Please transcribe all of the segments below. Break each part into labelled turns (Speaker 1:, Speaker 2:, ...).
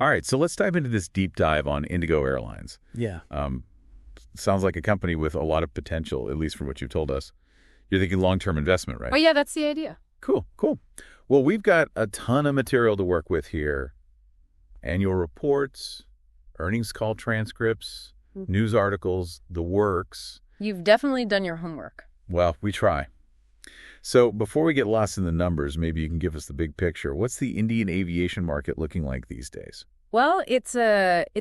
Speaker 1: All right, so let's dive into this deep dive on Indigo Airlines.
Speaker 2: Yeah.
Speaker 1: Sounds like a company with a lot of potential, at least from what you've told us. You're thinking long-term investment, right?
Speaker 3: Oh, yeah, that's the idea.
Speaker 1: Cool, cool. Well, we've got a ton of material to work with here. Annual reports, earnings call transcripts, news articles, the works.
Speaker 3: You've definitely done your homework.
Speaker 1: Well, we try. So before we get lost in the numbers, maybe you can give us the big picture. What's the Indian aviation market looking like these days?
Speaker 3: Well, it's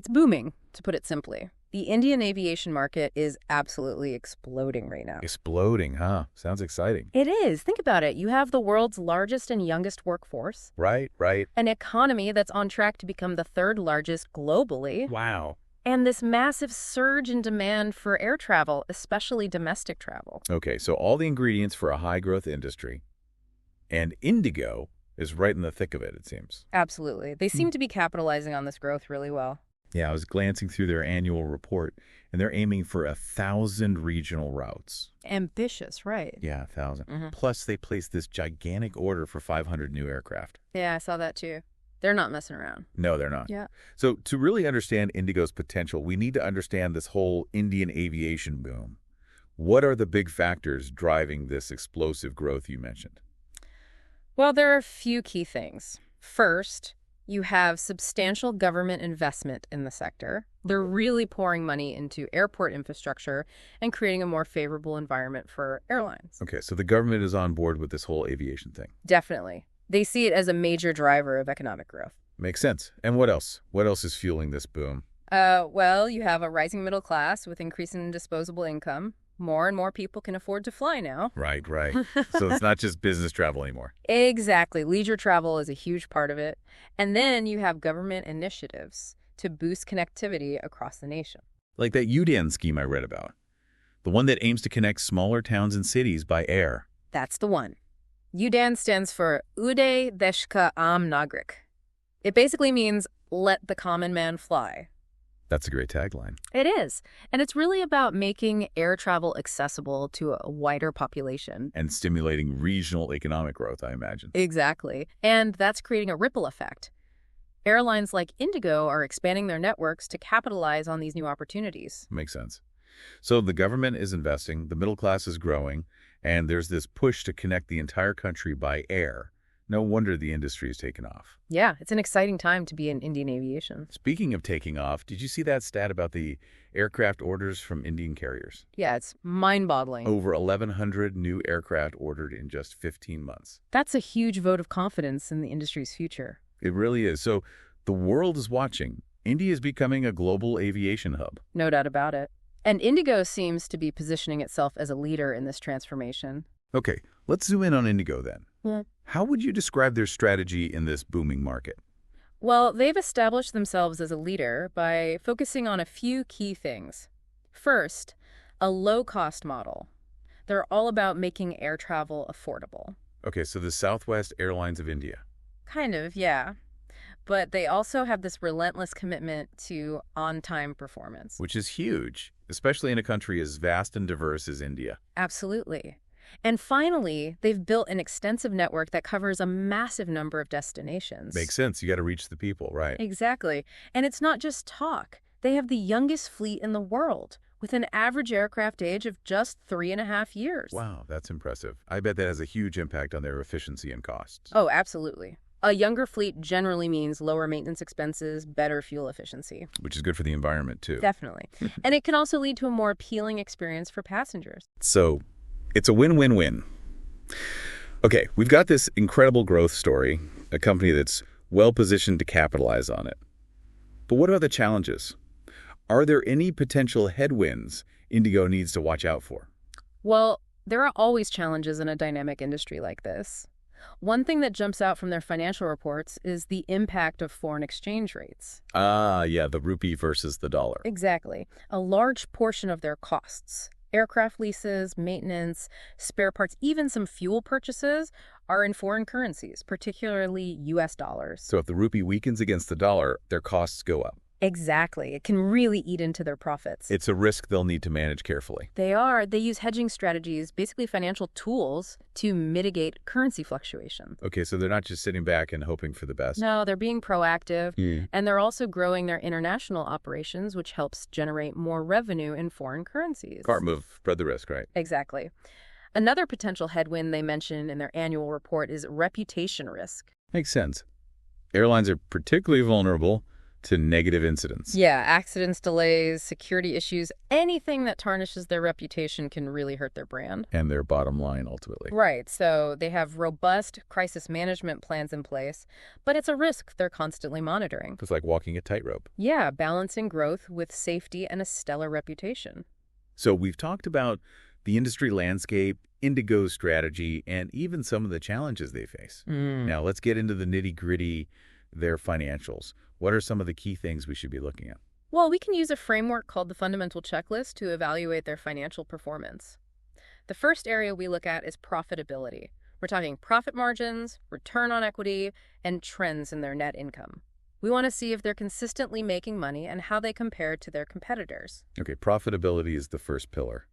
Speaker 3: booming, to put it simply. The Indian aviation market is absolutely exploding right now.
Speaker 1: Exploding, huh? Sounds exciting.
Speaker 3: It is. Think about it. You have the world's largest and youngest workforce.
Speaker 1: Right.
Speaker 3: An economy that's on track to become the third largest globally.
Speaker 1: Wow.
Speaker 3: And this massive surge in demand for air travel, especially domestic travel.
Speaker 1: Okay, so all the ingredients for a high-growth industry. And Indigo is right in the thick of it, it seems.
Speaker 3: Absolutely. They seem to be capitalizing on this growth really well.
Speaker 1: Yeah, I was glancing through their annual report, and they're aiming for 1,000 regional routes.
Speaker 3: Ambitious, right?
Speaker 1: Yeah, 1,000. Plus, they placed this gigantic order for 500 new aircraft.
Speaker 3: Yeah, I saw that too. They're not messing around.
Speaker 1: No, they're not.
Speaker 3: Yeah.
Speaker 1: So to really understand Indigo's potential, we need to understand this whole Indian aviation boom. What are the big factors driving this explosive growth you mentioned?
Speaker 3: Well, there are a few key things. First, you have substantial government investment in the sector. They're really pouring money into airport infrastructure and creating a more favorable environment for airlines.
Speaker 1: Okay, so the government is on board with this whole aviation thing.
Speaker 3: Definitely. They see it as a major driver of economic growth.
Speaker 1: Makes sense. And what else? What else is fueling this boom?
Speaker 3: Well, you have a rising middle class with increasing disposable income. More and more people can afford to fly now.
Speaker 1: Right. So it's not just business travel anymore.
Speaker 3: Exactly. Leisure travel is a huge part of it. And then you have government initiatives to boost connectivity across the nation.
Speaker 1: Like that UDAN scheme I read about. The one that aims to connect smaller towns and cities by air.
Speaker 3: That's the one. UDAN stands for Uday Deshka Aam Nagrik. It basically means let the common man fly.
Speaker 1: That's a great tagline.
Speaker 3: It is. And it's really about making air travel accessible to a wider population.
Speaker 1: And stimulating regional economic growth, I imagine.
Speaker 3: Exactly. And that's creating a ripple effect. Airlines like Indigo are expanding their networks to capitalize on these new opportunities.
Speaker 1: Makes sense. So the government is investing, the middle class is growing, and there's this push to connect the entire country by air. No wonder the industry is taking off.
Speaker 3: Yeah, it's an exciting time to be in Indian aviation.
Speaker 1: Speaking of taking off, did you see that stat about the aircraft orders from Indian carriers?
Speaker 3: Yeah, it's mind-boggling.
Speaker 1: Over 1,100 new aircraft ordered in just 15 months.
Speaker 3: That's a huge vote of confidence in the industry's future.
Speaker 1: It really is. So the world is watching. India is becoming a global aviation hub.
Speaker 3: No doubt about it. And Indigo seems to be positioning itself as a leader in this transformation.
Speaker 1: Okay, let's zoom in on Indigo then.
Speaker 3: Yeah.
Speaker 1: How would you describe their strategy in this booming market?
Speaker 3: Well, they've established themselves as a leader by focusing on a few key things. First, a low-cost model. They're all about making air travel affordable.
Speaker 1: Okay, so the Southwest Airlines of India.
Speaker 3: Kind of, yeah. But they also have this relentless commitment to on-time performance.
Speaker 1: Which is huge, especially in a country as vast and diverse as India.
Speaker 3: Absolutely. And finally, they've built an extensive network that covers a massive number of destinations.
Speaker 1: Makes sense. You got to reach the people, right?
Speaker 3: Exactly. And it's not just talk. They have the youngest fleet in the world, with an average aircraft age of just 3.5 years.
Speaker 1: Wow, that's impressive. I bet that has a huge impact on their efficiency and costs.
Speaker 3: Oh, absolutely. A younger fleet generally means lower maintenance expenses, better fuel efficiency.
Speaker 1: Which is good for the environment, too.
Speaker 3: Definitely. And it can also lead to a more appealing experience for passengers.
Speaker 1: So it's a win-win-win. Okay, we've got this incredible growth story, a company that's well-positioned to capitalize on it. But what about the challenges? Are there any potential headwinds Indigo needs to watch out for?
Speaker 3: Well, there are always challenges in a dynamic industry like this. One thing that jumps out from their financial reports is the impact of foreign exchange rates.
Speaker 1: Yeah, the rupee versus the dollar.
Speaker 3: Exactly. A large portion of their costs, aircraft leases, maintenance, spare parts, even some fuel purchases are in foreign currencies, particularly U.S. dollars.
Speaker 1: So if the rupee weakens against the dollar, their costs go up.
Speaker 3: Exactly. It can really eat into their profits.
Speaker 1: It's a risk they'll need to manage carefully.
Speaker 3: They are. They use hedging strategies, basically financial tools, to mitigate currency fluctuations.
Speaker 1: Okay, so they're not just sitting back and hoping for the best.
Speaker 3: No, they're being proactive,
Speaker 1: Mm.
Speaker 3: and they're also growing their international operations, which helps generate more revenue in foreign currencies.
Speaker 1: Smart move, spread the risk, right?
Speaker 3: Exactly. Another potential headwind they mention in their annual report is reputation risk.
Speaker 1: Makes sense. Airlines are particularly vulnerable to negative incidents.
Speaker 3: Yeah, accidents, delays, security issues, anything that tarnishes their reputation can really hurt their brand.
Speaker 1: And their bottom line, ultimately.
Speaker 3: Right, so they have robust crisis management plans in place, but it's a risk they're constantly monitoring.
Speaker 1: It's like walking a tightrope.
Speaker 3: Yeah, balancing growth with safety and a stellar reputation.
Speaker 1: So we've talked about the industry landscape, Indigo's strategy, and even some of the challenges they face. Now, let's get into the nitty-gritty, their financials. What are some of the key things we should be looking at?
Speaker 3: Well, we can use a framework called the fundamental checklist to evaluate their financial performance. The first area we look at is profitability. We're talking profit margins, return on equity, and trends in their net income. We want to see if they're consistently making money and how they compare to their competitors.
Speaker 1: Okay, profitability is the first pillar.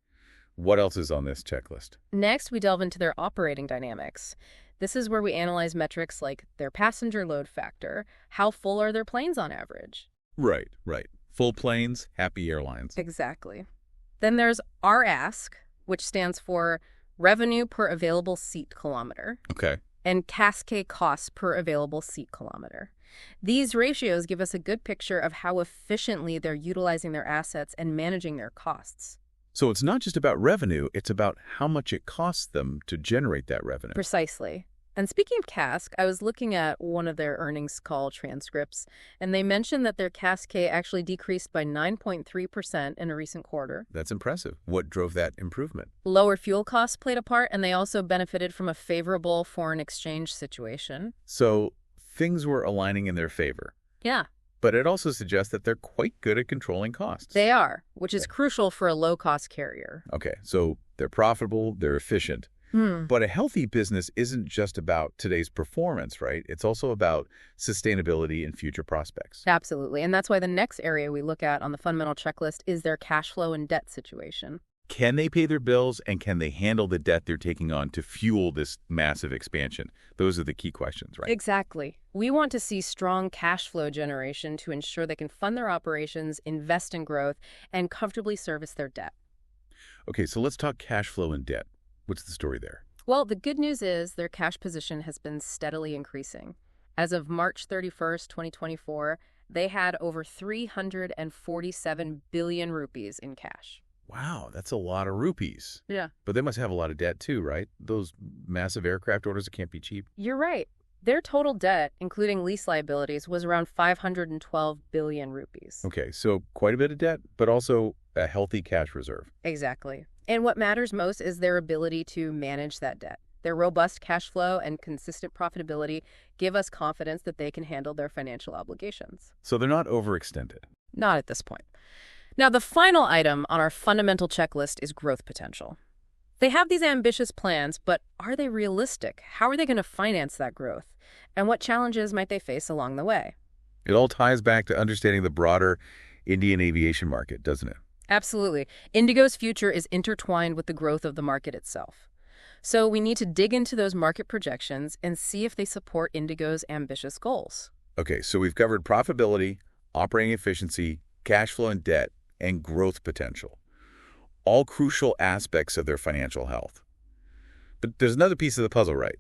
Speaker 1: What else is on this checklist?
Speaker 3: Next, we delve into their operating dynamics. This is where we analyze metrics like their passenger load factor, how full are their planes on average.
Speaker 1: Right. Full planes, happy airlines.
Speaker 3: Exactly. Then there's RASK, which stands for Revenue per Available Seat Kilometer,
Speaker 1: Okay.
Speaker 3: and CASK costs per available seat kilometer. These ratios give us a good picture of how efficiently they're utilizing their assets and managing their costs.
Speaker 1: So it's not just about revenue, it's about how much it costs them to generate that revenue.
Speaker 3: Precisely. And speaking of CASK, I was looking at one of their earnings call transcripts, and they mentioned that their CASK actually decreased by 9.3% in a recent quarter.
Speaker 1: That's impressive. What drove that improvement?
Speaker 3: Lower fuel costs played a part, and they also benefited from a favorable foreign exchange situation.
Speaker 1: So things were aligning in their favor.
Speaker 3: Yeah,
Speaker 1: But it also suggests that they're quite good at controlling costs.
Speaker 3: they are, which is crucial for a low-cost carrier.
Speaker 1: Okay, so they're profitable, they're efficient. But a healthy business isn't just about today's performance, right? It's also about sustainability and future prospects.
Speaker 3: Absolutely, and that's why the next area we look at on the fundamental checklist is their cash flow and debt situation.
Speaker 1: Can they pay their bills, and can they handle the debt they're taking on to fuel this massive expansion? Those are the key questions, right?
Speaker 3: Exactly. We want to see strong cash flow generation to ensure they can fund their operations, invest in growth, and comfortably service their debt.
Speaker 1: Okay, so let's talk cash flow and debt. What's the story there?
Speaker 3: Well, the good news is their cash position has been steadily increasing. As of March 31st, 2024, they had over 347 billion rupees in cash.
Speaker 1: Wow, that's a lot of rupees.
Speaker 3: Yeah.
Speaker 1: But they must have a lot of debt too, right? Those massive aircraft orders can't be cheap.
Speaker 3: You're right. Their total debt, including lease liabilities, was around 512 billion rupees.
Speaker 1: Okay, so quite a bit of debt, but also a healthy cash reserve.
Speaker 3: Exactly. And what matters most is their ability to manage that debt. Their robust cash flow and consistent profitability give us confidence that they can handle their financial obligations.
Speaker 1: So they're not overextended.
Speaker 3: Not at this point. Now, the final item on our fundamental checklist is growth potential. They have these ambitious plans, but are they realistic? How are they going to finance that growth? And what challenges might they face along the way?
Speaker 1: It all ties back to understanding the broader Indian aviation market, doesn't it?
Speaker 3: Absolutely. Indigo's future is intertwined with the growth of the market itself. So we need to dig into those market projections and see if they support Indigo's ambitious goals.
Speaker 1: Okay, so we've covered profitability, operating efficiency, cash flow and debt, and growth potential. All crucial aspects of their financial health. But there's another piece of the puzzle, right?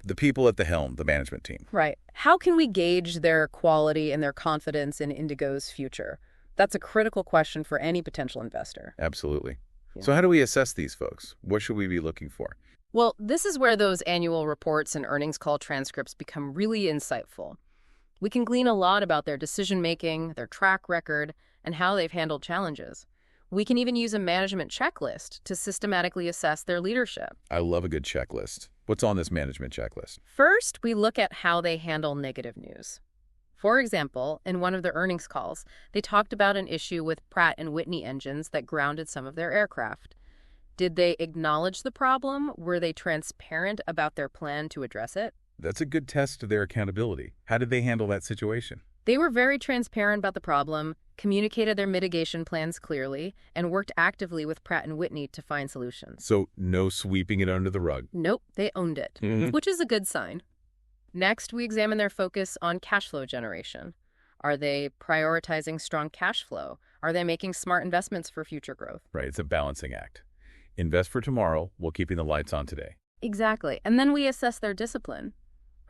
Speaker 1: The people at the helm, the management team.
Speaker 3: Right. How can we gauge their quality and their confidence in Indigo's future? That's a critical question for any potential investor.
Speaker 1: Absolutely.
Speaker 3: Yeah.
Speaker 1: So how do we assess these folks? What should we be looking for?
Speaker 3: Well, this is where those annual reports and earnings call transcripts become really insightful. We can glean a lot about their decision-making, their track record, and how they've handled challenges. We can even use a management checklist to systematically assess their leadership.
Speaker 1: I love a good checklist. What's on this management checklist?
Speaker 3: First, we look at how they handle negative news. For example, in one of their earnings calls, they talked about an issue with Pratt & Whitney engines that grounded some of their aircraft. Did they acknowledge the problem? Were they transparent about their plan to address it?
Speaker 1: That's a good test of their accountability. How did they handle that situation?
Speaker 3: They were very transparent about the problem, communicated their mitigation plans clearly, and worked actively with Pratt & Whitney to find solutions.
Speaker 1: So no sweeping it under the rug.
Speaker 3: Nope, they owned it, which is a good sign. Next, we examine their focus on cash flow generation. Are they prioritizing strong cash flow? Are they making smart investments for future growth?
Speaker 1: Right, it's a balancing act. Invest for tomorrow while keeping the lights on today.
Speaker 3: Exactly. And then we assess their discipline.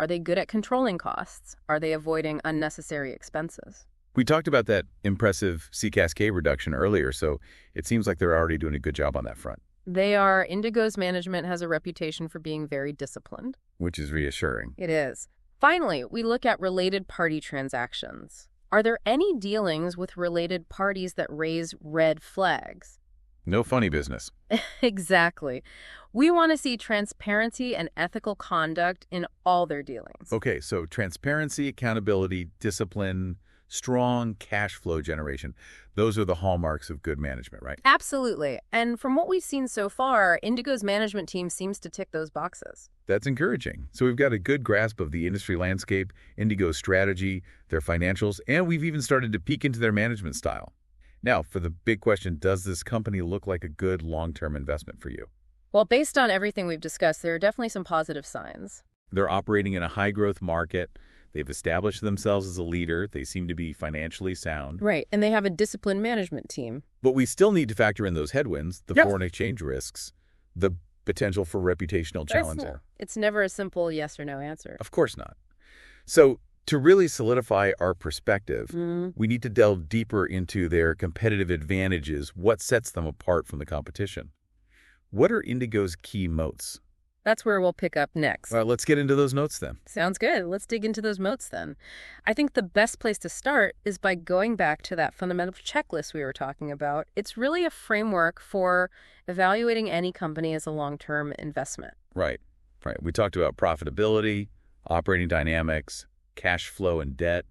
Speaker 3: Are they good at controlling costs? Are they avoiding unnecessary expenses?
Speaker 1: We talked about that impressive CCASK reduction earlier, so it seems like they're already doing a good job on that front.
Speaker 3: They are. Indigo's management has a reputation for being very disciplined.
Speaker 1: Which is reassuring.
Speaker 3: It is. Finally, we look at related party transactions. Are there any dealings with related parties that raise red flags?
Speaker 1: No funny business.
Speaker 3: Exactly. We want to see transparency and ethical conduct in all their dealings.
Speaker 1: Okay, so transparency, accountability, discipline, strong cash flow generation. Those are the hallmarks of good management, right?
Speaker 3: Absolutely. And from what we've seen so far, Indigo's management team seems to tick those boxes.
Speaker 1: That's encouraging. So we've got a good grasp of the industry landscape, Indigo's strategy, their financials, and we've even started to peek into their management style. Now, for the big question, does this company look like a good long-term investment for you?
Speaker 3: Well, based on everything we've discussed, there are definitely some positive signs.
Speaker 1: They're operating in a high-growth market. They've established themselves as a leader. They seem to be financially sound.
Speaker 3: Right, and they have a disciplined management team.
Speaker 1: But we still need to factor in those headwinds, the
Speaker 3: Yep.
Speaker 1: foreign exchange risks, the potential for reputational challenge there.
Speaker 3: It's never a simple yes or no answer.
Speaker 1: Of course not. So to really solidify our perspective, we need to delve deeper into their competitive advantages, what sets them apart from the competition. What are Indigo's key moats?
Speaker 3: That's where we'll pick up next.
Speaker 1: Well, let's get into those notes then.
Speaker 3: Sounds good. Let's dig into those moats then. I think the best place to start is by going back to that fundamental checklist we were talking about. It's really a framework for evaluating any company as a long-term investment.
Speaker 1: Right. We talked about profitability, operating dynamics, cash flow and debt,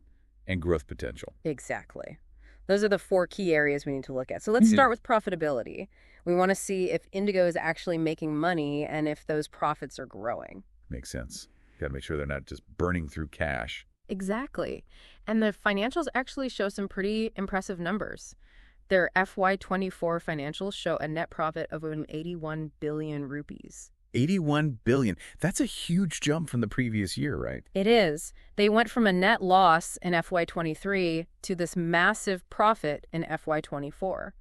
Speaker 1: and growth potential.
Speaker 3: Exactly. Those are the 4 key areas we need to look at. So let's start with profitability. We want to see if Indigo is actually making money and if those profits are growing.
Speaker 1: Makes sense. Got to make sure they're not just burning through cash.
Speaker 3: Exactly. And the financials actually show some pretty impressive numbers. Their FY24 financials show a net profit of 81 billion rupees.
Speaker 1: 81 billion. That's a huge jump from the previous year, right?
Speaker 3: It is. They went from a net loss in FY23 to this massive profit in FY24.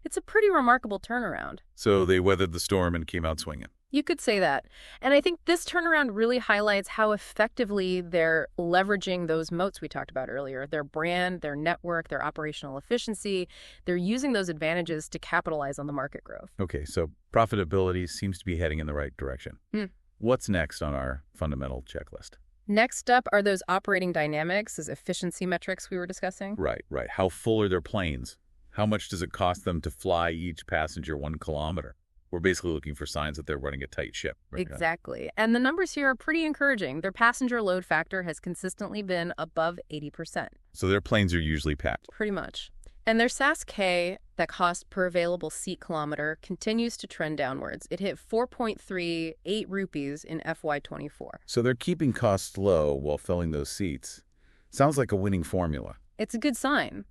Speaker 3: It's a pretty remarkable turnaround.
Speaker 1: So they weathered the storm and came out swinging.
Speaker 3: You could say that. And I think this turnaround really highlights how effectively they're leveraging those moats we talked about earlier. Their brand, their network, their operational efficiency. They're using those advantages to capitalize on the market growth.
Speaker 1: Okay, so profitability seems to be heading in the right direction. What's next on our fundamental checklist?
Speaker 3: Next up are those operating dynamics, those efficiency metrics we were discussing.
Speaker 1: Right. How full are their planes? How much does it cost them to fly each passenger 1 kilometer? We're basically looking for signs that they're running a tight ship. Right?
Speaker 3: Exactly. And the numbers here are pretty encouraging. Their passenger load factor has consistently been above 80%.
Speaker 1: So their planes are usually packed.
Speaker 3: Pretty much. And their SASK, that cost per available seat kilometer, continues to trend downwards. It hit 4.38 rupees in FY24.
Speaker 1: So they're keeping costs low while filling those seats. Sounds like a winning formula.
Speaker 3: It's a good sign.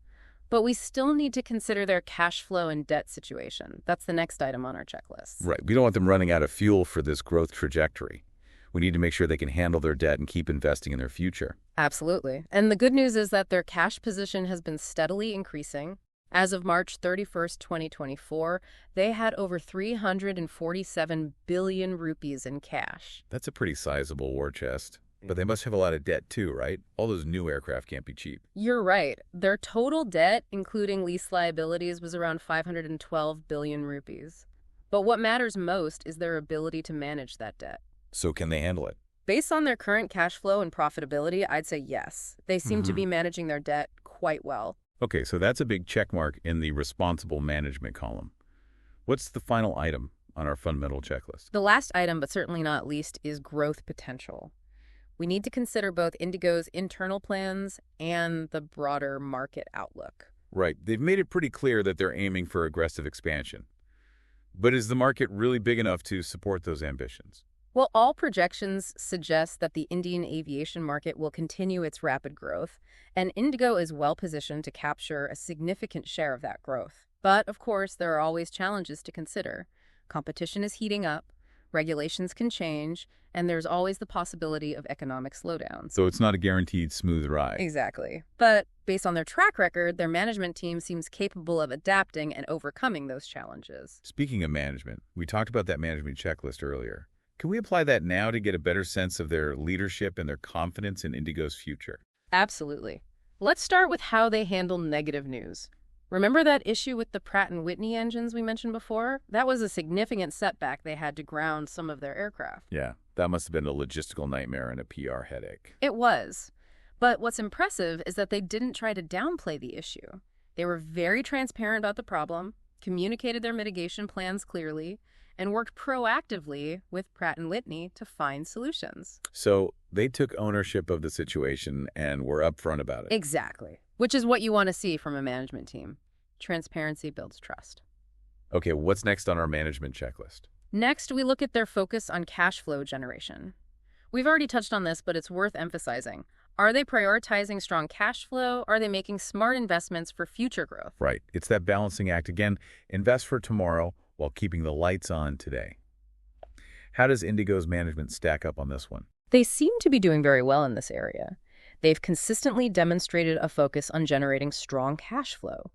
Speaker 3: But we still need to consider their cash flow and debt situation. That's the next item on our checklist.
Speaker 1: Right. We don't want them running out of fuel for this growth trajectory. We need to make sure they can handle their debt and keep investing in their future.
Speaker 3: Absolutely. And the good news is that their cash position has been steadily increasing. As of March 31st, 2024, they had over 347 billion rupees in cash.
Speaker 1: That's a pretty sizable war chest. But they must have a lot of debt too, right? All those new aircraft can't be cheap.
Speaker 3: You're right. Their total debt, including lease liabilities, was around 512 billion rupees. But what matters most is their ability to manage that debt.
Speaker 1: So can they handle it?
Speaker 3: Based on their current cash flow and profitability, I'd say yes. They seem to be managing their debt quite well.
Speaker 1: Okay, so that's a big check mark in the responsible management column. What's the final item on our fundamental checklist?
Speaker 3: The last item, but certainly not least, is growth potential. We need to consider both Indigo's internal plans and the broader market outlook.
Speaker 1: Right. They've made it pretty clear that they're aiming for aggressive expansion. But is the market really big enough to support those ambitions?
Speaker 3: Well, all projections suggest that the Indian aviation market will continue its rapid growth, and Indigo is well positioned to capture a significant share of that growth. But, of course, there are always challenges to consider. Competition is heating up, regulations can change, and there's always the possibility of economic slowdowns.
Speaker 1: So it's not a guaranteed smooth ride.
Speaker 3: Exactly. But based on their track record, their management team seems capable of adapting and overcoming those challenges.
Speaker 1: Speaking of management, we talked about that management checklist earlier. Can we apply that now to get a better sense of their leadership and their confidence in Indigo's future?
Speaker 3: Absolutely. Let's start with how they handle negative news. Remember that issue with the Pratt & Whitney engines we mentioned before? That was a significant setback. They had to ground some of their aircraft.
Speaker 1: Yeah, that must have been a logistical nightmare and a PR headache.
Speaker 3: It was. But what's impressive is that they didn't try to downplay the issue. They were very transparent about the problem, communicated their mitigation plans clearly, and worked proactively with Pratt & Whitney to find solutions.
Speaker 1: So they took ownership of the situation and were upfront about it.
Speaker 3: Exactly. Which is what you want to see from a management team. Transparency builds trust.
Speaker 1: Okay, what's next on our management checklist?
Speaker 3: Next, we look at their focus on cash flow generation. We've already touched on this, but it's worth emphasizing. Are they prioritizing strong cash flow? Are they making smart investments for future growth?
Speaker 1: Right. It's that balancing act again. Invest for tomorrow while keeping the lights on today. How does Indigo's management stack up on this one?
Speaker 3: They seem to be doing very well in this area. They've consistently demonstrated a focus on generating strong cash flow.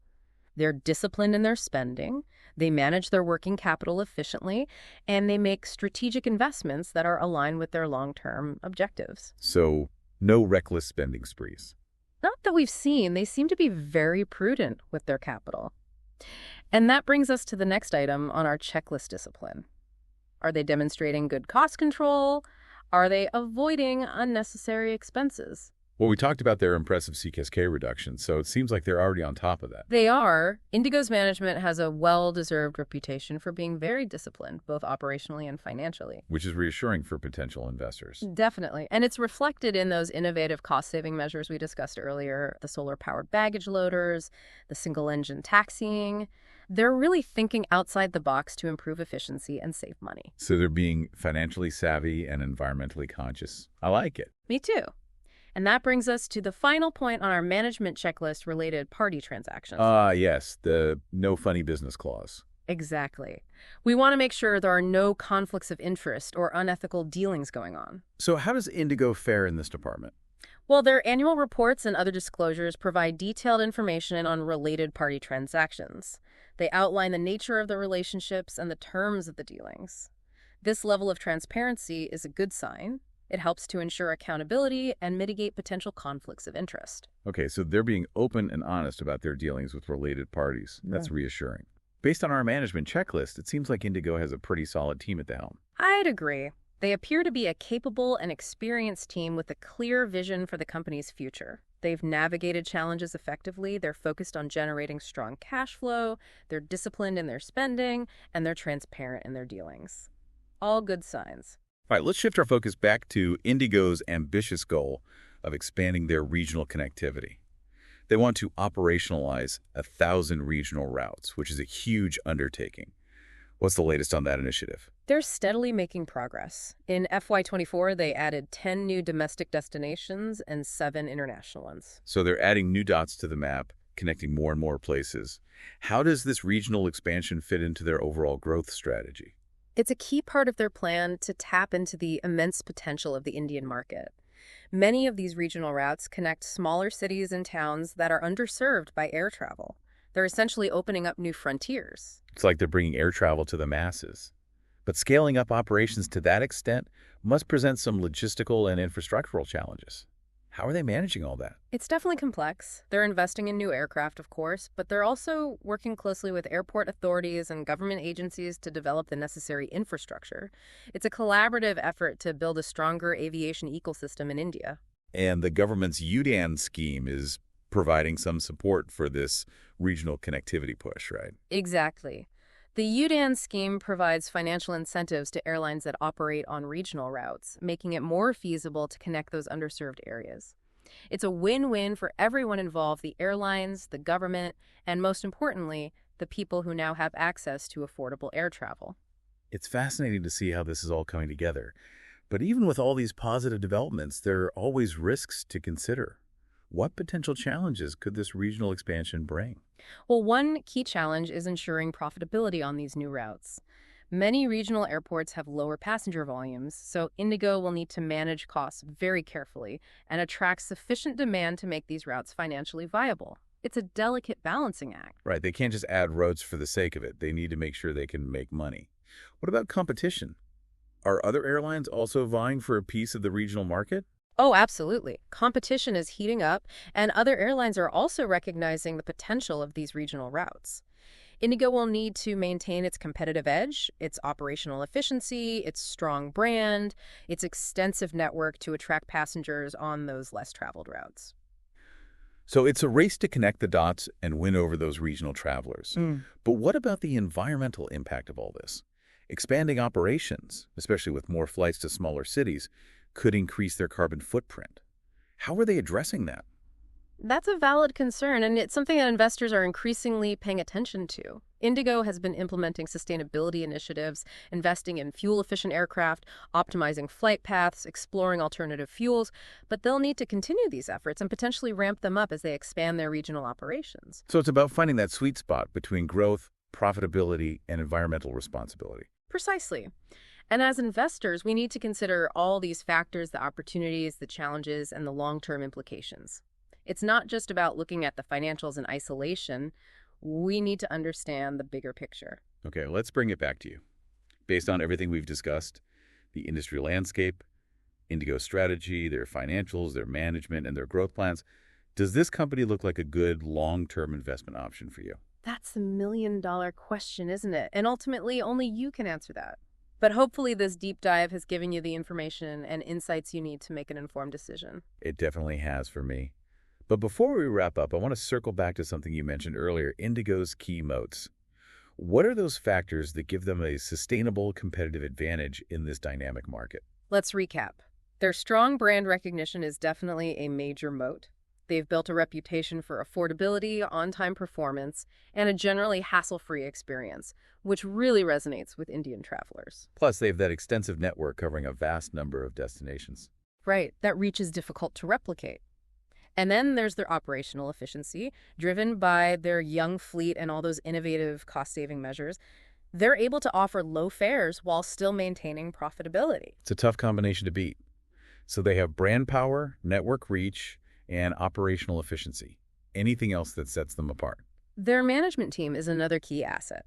Speaker 3: They're disciplined in their spending, they manage their working capital efficiently, and they make strategic investments that are aligned with their long-term objectives.
Speaker 1: So, no reckless spending sprees.
Speaker 3: Not that we've seen. They seem to be very prudent with their capital. And that brings us to the next item on our checklist discipline. Are they demonstrating good cost control? Are they avoiding unnecessary expenses?
Speaker 1: Well, we talked about their impressive CKSK reduction, so it seems like they're already on top of that.
Speaker 3: They are. Indigo's management has a well-deserved reputation for being very disciplined, both operationally and financially.
Speaker 1: Which is reassuring for potential investors.
Speaker 3: Definitely. And it's reflected in those innovative cost-saving measures we discussed earlier, the solar-powered baggage loaders, the single-engine taxiing. They're really thinking outside the box to improve efficiency and save money.
Speaker 1: So they're being financially savvy and environmentally conscious. I like it.
Speaker 3: Me too. And that brings us to the final point on our management checklist related party transactions.
Speaker 1: Yes, the no funny business clause.
Speaker 3: Exactly. We want to make sure there are no conflicts of interest or unethical dealings going on.
Speaker 1: So how does Indigo fare in this department?
Speaker 3: Well, their annual reports and other disclosures provide detailed information on related party transactions. They outline the nature of the relationships and the terms of the dealings. This level of transparency is a good sign. It helps to ensure accountability and mitigate potential conflicts of interest.
Speaker 1: Okay, so they're being open and honest about their dealings with related parties. That's reassuring. Based on our management checklist, it seems like Indigo has a pretty solid team at the helm.
Speaker 3: I'd agree. They appear to be a capable and experienced team with a clear vision for the company's future. They've navigated challenges effectively, they're focused on generating strong cash flow, they're disciplined in their spending, and they're transparent in their dealings. All good signs.
Speaker 1: All right, let's shift our focus back to Indigo's ambitious goal of expanding their regional connectivity. They want to operationalize 1,000 regional routes, which is a huge undertaking. What's the latest on that initiative?
Speaker 3: They're steadily making progress. In FY24, they added 10 new domestic destinations and 7 international ones.
Speaker 1: So they're adding new dots to the map, connecting more and more places. How does this regional expansion fit into their overall growth strategy?
Speaker 3: It's a key part of their plan to tap into the immense potential of the Indian market. Many of these regional routes connect smaller cities and towns that are underserved by air travel. They're essentially opening up new frontiers.
Speaker 1: It's like they're bringing air travel to the masses. But scaling up operations to that extent must present some logistical and infrastructural challenges. How are they managing all that?
Speaker 3: It's definitely complex. They're investing in new aircraft, of course, but they're also working closely with airport authorities and government agencies to develop the necessary infrastructure. It's a collaborative effort to build a stronger aviation ecosystem in India.
Speaker 1: And the government's UDAN scheme is providing some support for this regional connectivity push, right?
Speaker 3: Exactly. The UDAN scheme provides financial incentives to airlines that operate on regional routes, making it more feasible to connect those underserved areas. It's a win-win for everyone involved, the airlines, the government, and most importantly, the people who now have access to affordable air travel.
Speaker 1: It's fascinating to see how this is all coming together. But even with all these positive developments, there are always risks to consider. What potential challenges could this regional expansion bring?
Speaker 3: Well, one key challenge is ensuring profitability on these new routes. Many regional airports have lower passenger volumes, so Indigo will need to manage costs very carefully and attract sufficient demand to make these routes financially viable. It's a delicate balancing act.
Speaker 1: Right, they can't just add roads for the sake of it. They need to make sure they can make money. What about competition? Are other airlines also vying for a piece of the regional market?
Speaker 3: Oh, absolutely. Competition is heating up, and other airlines are also recognizing the potential of these regional routes. Indigo will need to maintain its competitive edge, its operational efficiency, its strong brand, its extensive network to attract passengers on those less traveled routes.
Speaker 1: So it's a race to connect the dots and win over those regional travelers. But what about the environmental impact of all this? Expanding operations, especially with more flights to smaller cities, could increase their carbon footprint. How are they addressing that?
Speaker 3: That's a valid concern, and it's something that investors are increasingly paying attention to. Indigo has been implementing sustainability initiatives, investing in fuel-efficient aircraft, optimizing flight paths, exploring alternative fuels, but they'll need to continue these efforts and potentially ramp them up as they expand their regional operations.
Speaker 1: So it's about finding that sweet spot between growth, profitability, and environmental responsibility.
Speaker 3: Precisely. And as investors, we need to consider all these factors, the opportunities, the challenges, and the long-term implications. It's not just about looking at the financials in isolation. We need to understand the bigger picture.
Speaker 1: Okay, let's bring it back to you. Based on everything we've discussed, the industry landscape, Indigo's strategy, their financials, their management, and their growth plans, does this company look like a good long-term investment option for you?
Speaker 3: That's the million-dollar question, isn't it? And ultimately, only you can answer that. But hopefully this deep dive has given you the information and insights you need to make an informed decision.
Speaker 1: It definitely has for me. But before we wrap up, I want to circle back to something you mentioned earlier, Indigo's key moats. What are those factors that give them a sustainable competitive advantage in this dynamic market?
Speaker 3: Let's recap. Their strong brand recognition is definitely a major moat. They've built a reputation for affordability, on-time performance, and a generally hassle-free experience, which really resonates with Indian travelers.
Speaker 1: Plus, they have that extensive network covering a vast number of destinations.
Speaker 3: Right, that reach is difficult to replicate. And then there's their operational efficiency, driven by their young fleet and all those innovative cost-saving measures. They're able to offer low fares while still maintaining profitability.
Speaker 1: It's a tough combination to beat. So they have brand power, network reach, and operational efficiency. Anything else that sets them apart?
Speaker 3: Their management team is another key asset.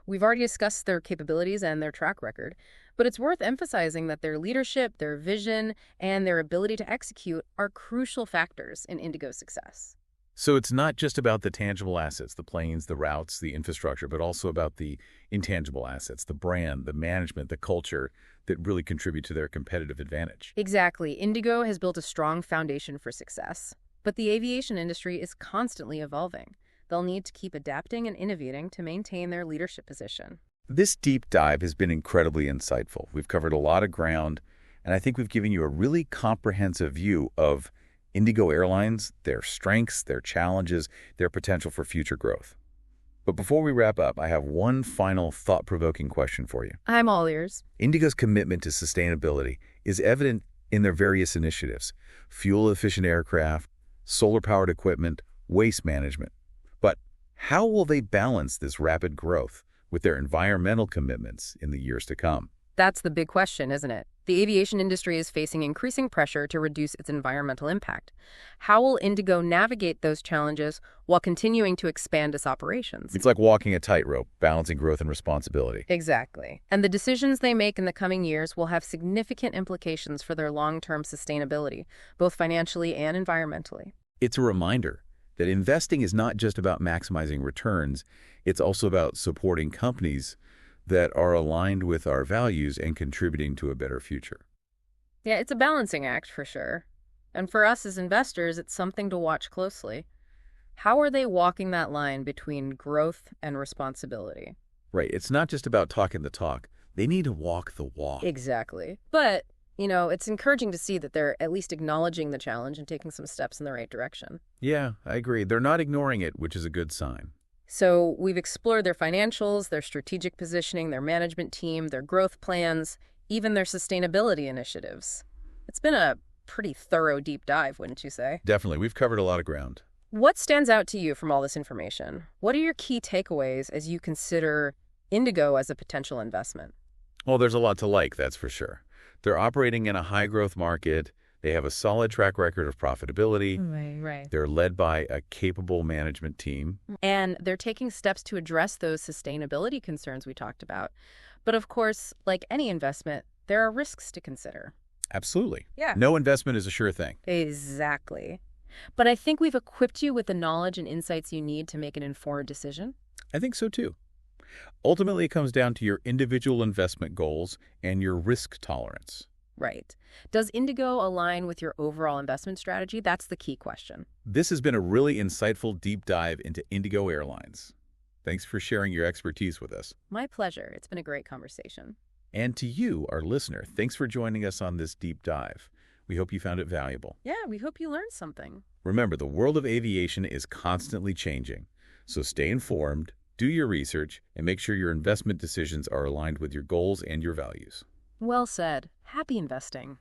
Speaker 3: We've already discussed their capabilities and their track record, but it's worth emphasizing that their leadership, their vision, and their ability to execute are crucial factors in Indigo's success.
Speaker 1: So it's not just about the tangible assets, the planes, the routes, the infrastructure, but also about the intangible assets, the brand, the management, the culture that really contribute to their competitive advantage.
Speaker 3: Exactly. Indigo has built a strong foundation for success, but the aviation industry is constantly evolving. They'll need to keep adapting and innovating to maintain their leadership position.
Speaker 1: This deep dive has been incredibly insightful. We've covered a lot of ground, and I think we've given you a really comprehensive view of Indigo Airlines, their strengths, their challenges, their potential for future growth. But before we wrap up, I have one final thought-provoking question for you.
Speaker 3: I'm all ears.
Speaker 1: Indigo's commitment to sustainability is evident in their various initiatives: fuel-efficient aircraft, solar-powered equipment, waste management. But how will they balance this rapid growth with their environmental commitments in the years to come?
Speaker 3: That's the big question, isn't it? The aviation industry is facing increasing pressure to reduce its environmental impact. How will Indigo navigate those challenges while continuing to expand its operations?
Speaker 1: It's like walking a tightrope, balancing growth and responsibility.
Speaker 3: Exactly. And the decisions they make in the coming years will have significant implications for their long-term sustainability, both financially and environmentally.
Speaker 1: It's a reminder that investing is not just about maximizing returns, it's also about supporting companies that are aligned with our values and contributing to a better future.
Speaker 3: Yeah, it's a balancing act for sure. And for us as investors, it's something to watch closely. How are they walking that line between growth and responsibility?
Speaker 1: Right. It's not just about talking the talk. They need to walk the walk.
Speaker 3: Exactly. But, it's encouraging to see that they're at least acknowledging the challenge and taking some steps in the right direction.
Speaker 1: Yeah, I agree. They're not ignoring it, which is a good sign.
Speaker 3: So we've explored their financials, their strategic positioning, their management team, their growth plans, even their sustainability initiatives. It's been a pretty thorough deep dive, wouldn't you say?
Speaker 1: Definitely. We've covered a lot of ground.
Speaker 3: What stands out to you from all this information? What are your key takeaways as you consider Indigo as a potential investment?
Speaker 1: Well, there's a lot to like, that's for sure. They're operating in a high-growth market. They have a solid track record of profitability.
Speaker 3: Right.
Speaker 1: They're led by a capable management team.
Speaker 3: And they're taking steps to address those sustainability concerns we talked about. But of course, like any investment, there are risks to consider.
Speaker 1: Absolutely.
Speaker 3: Yeah.
Speaker 1: No investment is a sure thing.
Speaker 3: Exactly. But I think we've equipped you with the knowledge and insights you need to make an informed decision.
Speaker 1: I think so too. Ultimately, it comes down to your individual investment goals and your risk tolerance.
Speaker 3: Right. Does Indigo align with your overall investment strategy? That's the key question.
Speaker 1: This has been a really insightful deep dive into Indigo Airlines. Thanks for sharing your expertise with us.
Speaker 3: My pleasure. It's been a great conversation.
Speaker 1: And to you, our listener, thanks for joining us on this deep dive. We hope you found it valuable.
Speaker 3: Yeah, we hope you learned something.
Speaker 1: Remember, the world of aviation is constantly changing. So stay informed, do your research, and make sure your investment decisions are aligned with your goals and your values.
Speaker 3: Well said. Happy investing.